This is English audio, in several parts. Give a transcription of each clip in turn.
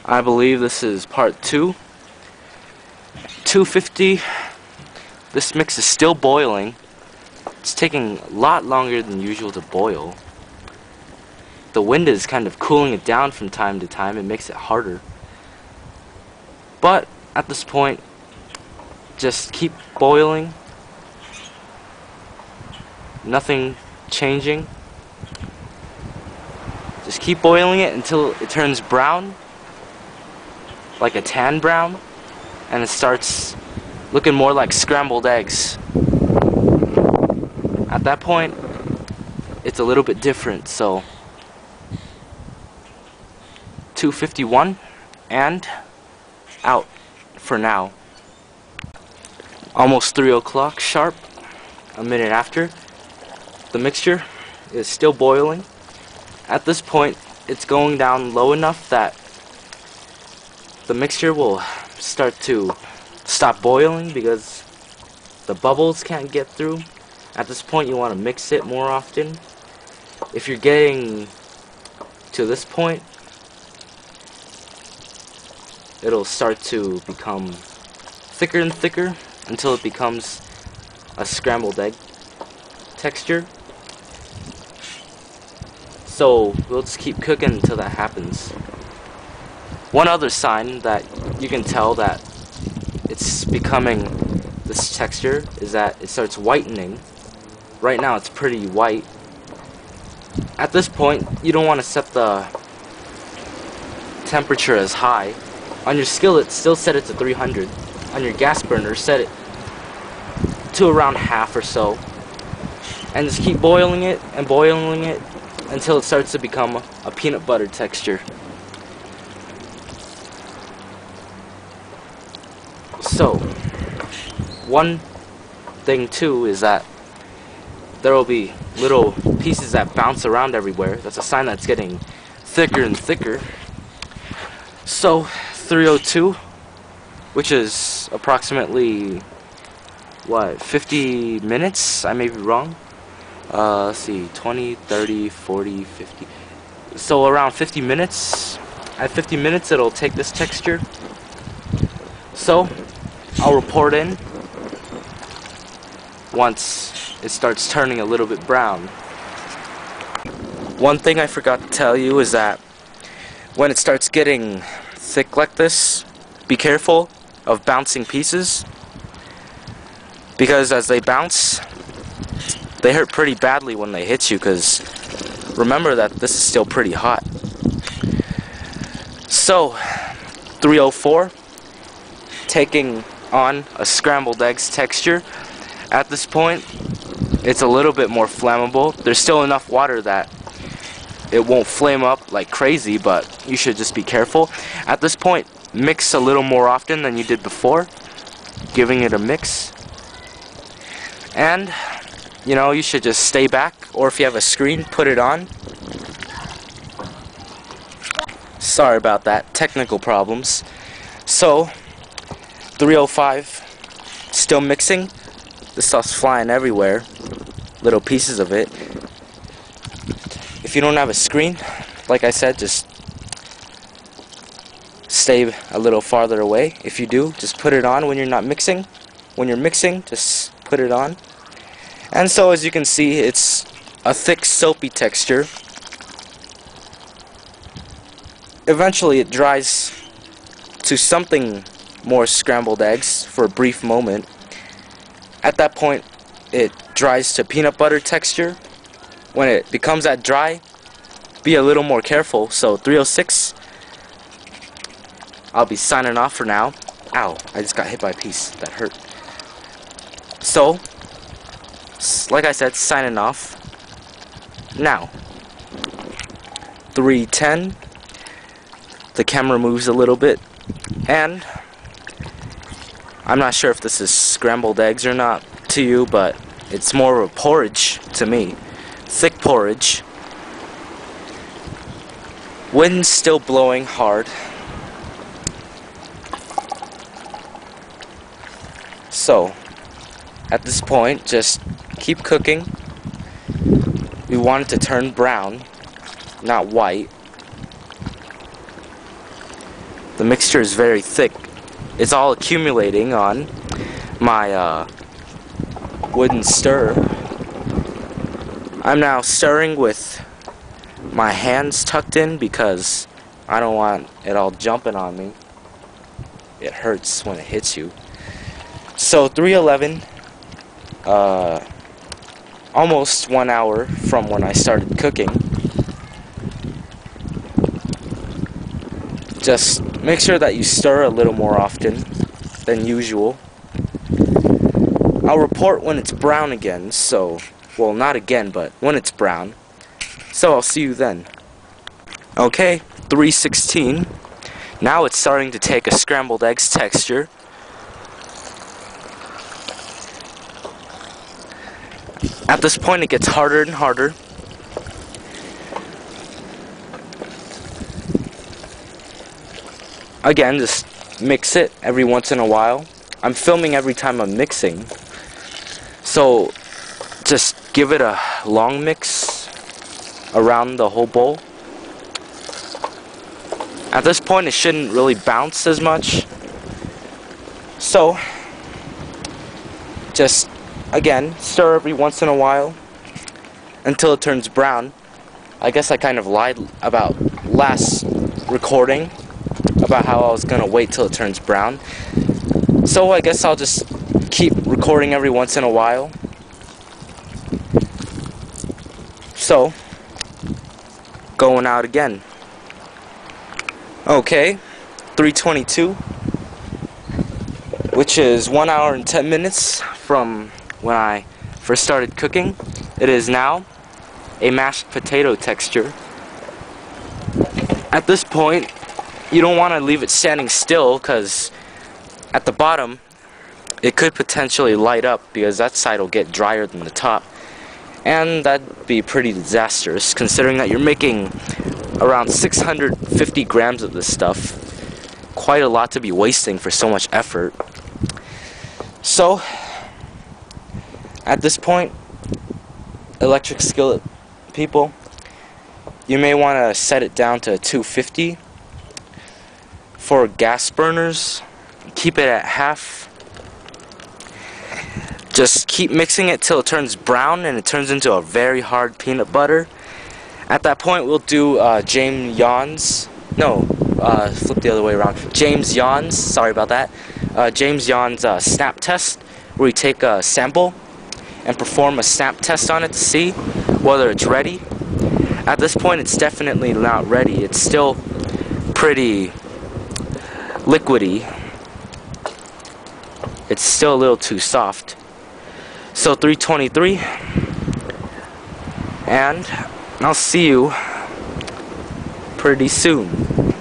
I believe this is part 2. 250. This mix is still boiling. It's taking a lot longer than usual to boil. The wind is kind of cooling it down from time to time. It makes it harder. But at this point, just keep boiling. Nothing changing. Just keep boiling it until it turns brown, like a tan brown, and it starts looking more like scrambled eggs. At that point, it's a little bit different. So 251 and out for now. Almost 3 o'clock sharp, a minute after. The mixture is still boiling. At this point, it's going down low enough that the mixture will start to stop boiling because the bubbles can't get through. At this point, you want to mix it more often. If you're getting to this point, it'll start to become thicker and thicker until it becomes a scrambled egg texture. So we'll just keep cooking until that happens. One other sign that you can tell that it's becoming this texture is that it starts whitening. Right now it's pretty white. At this point, you don't want to set the temperature as high. On your skillet, still set it to 300. On your gas burner, set it to around half or so. And just keep boiling it and boiling it until it starts to become a peanut butter texture. So, one thing too is that there will be little pieces that bounce around everywhere. That's a sign that it's getting thicker and thicker. So 302, which is approximately what, 50 minutes? I may be wrong. Let's see, 20, 30, 40, 50. So around 50 minutes. At 50 minutes, it'll take this texture. So I'll report in once it starts turning a little bit brown. One thing I forgot to tell you is that when it starts getting thick like this, be careful of bouncing pieces, because as they bounce, they hurt pretty badly when they hit you, because remember that this is still pretty hot. So 304, taking on a scrambled eggs texture. At this point, it's a little bit more flammable. There's still enough water that it won't flame up like crazy, but you should just be careful. At this point, mix a little more often than you did before, giving it a mix. And, you know, you should just stay back, or if you have a screen, put it on. Sorry about that, technical problems. So 305, still mixing. This stuff's flying everywhere, little pieces of it. If you don't have a screen, like I said, just stay a little farther away. If you do, just put it on when you're not mixing. When you're mixing, just put it on. And so as you can see, it's a thick soapy texture. Eventually it dries to something more scrambled eggs for a brief moment. At that point, it dries to peanut butter texture. When it becomes that dry, be a little more careful. So 306, I'll be signing off for now. Ow, I just got hit by a piece. That hurt. So, like I said, signing off. Now, 310, the camera moves a little bit, and I'm not sure if this is scrambled eggs or not to you, but it's more of a porridge to me. Thick porridge. Wind's still blowing hard. So, at this point, just keep cooking. We want it to turn brown, not white. mixture is very thick. It's all accumulating on my wooden stirrer. I'm now stirring with my hands tucked in because I don't want it all jumping on me. It hurts when it hits you. So 3:11, almost 1 hour from when I started cooking. Just make sure that you stir a little more often than usual. I'll report when it's brown again, so, well, not again, but when it's brown. So I'll see you then. Okay, 3:16. Now it's starting to take a scrambled eggs texture. At this point it gets harder and harder. Again, just mix it every once in a while. I'm filming every time I'm mixing, so just give it a long mix around the whole bowl. At this point it shouldn't really bounce as much, so just again stir every once in a while until it turns brown. I guess I kind of lied about last recording about how I was gonna wait till it turns brown, so I guess I'll just keep recording every once in a while. So going out again. Okay, 3:22, which is 1 hour and 10 minutes from when I first started cooking. It is now a mashed potato texture. At this point, you don't want to leave it standing still, because at the bottom it could potentially light up, because that side will get drier than the top, and that'd be pretty disastrous considering that you're making around 650 grams of this stuff. Quite a lot to be wasting for so much effort. So at this point, electric skillet people, you may want to set it down to 250. For gas burners, keep it at half. Just keep mixing it till it turns brown and it turns into a very hard peanut butter. At that point we'll do James Yon's, flip the other way around. James Yon's, sorry about that. James Yon's snap test, where you take a sample and perform a snap test on it to see whether it's ready. At this point it's definitely not ready. It's still pretty liquidy. It's still a little too soft. So 3:23, and I'll see you pretty soon.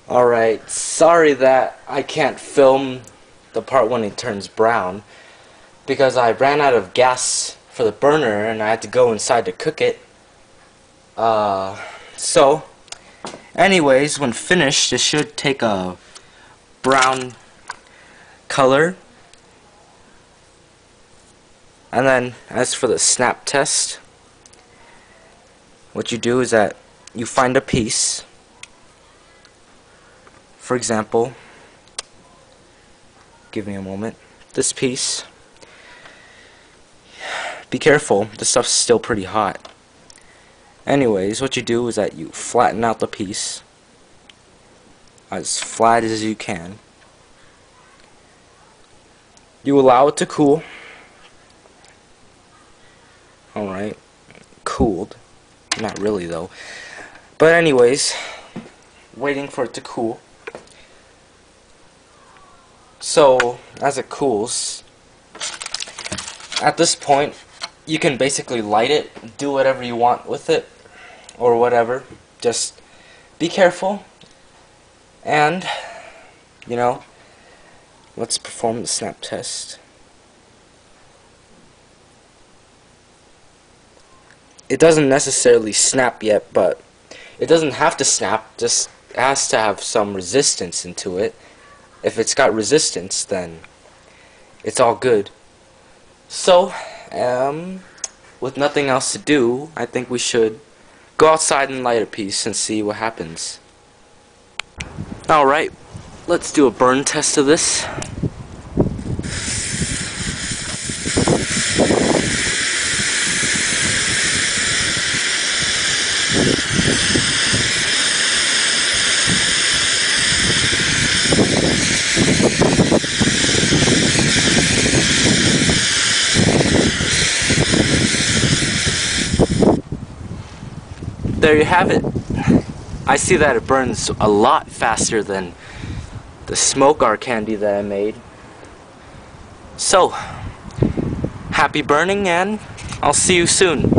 Alright, sorry that I can't film the part when it turns brown, because I ran out of gas for the burner and I had to go inside to cook it. So anyways, when finished it should take a brown color. And then as for the snap test, what you do is that you find a piece. For example, give me a moment, this piece. Be careful, this stuff's still pretty hot. Anyways, what you do is that you flatten out the piece as flat as you can. You allow it to cool. Alright, cooled. Not really though. But anyways, waiting for it to cool. So, as it cools, at this point, you can basically light it, do whatever you want with it, or whatever. Just be careful, and, you know, let's perform the snap test. It doesn't necessarily snap yet, but it doesn't have to snap, just has to have some resistance into it. If it's got resistance, then it's all good. So, with nothing else to do, I think we should go outside and light a piece and see what happens. Alright, let's do a burn test of this. There you have it. I see that it burns a lot faster than the smoke art candy that I made. So, happy burning, and I'll see you soon.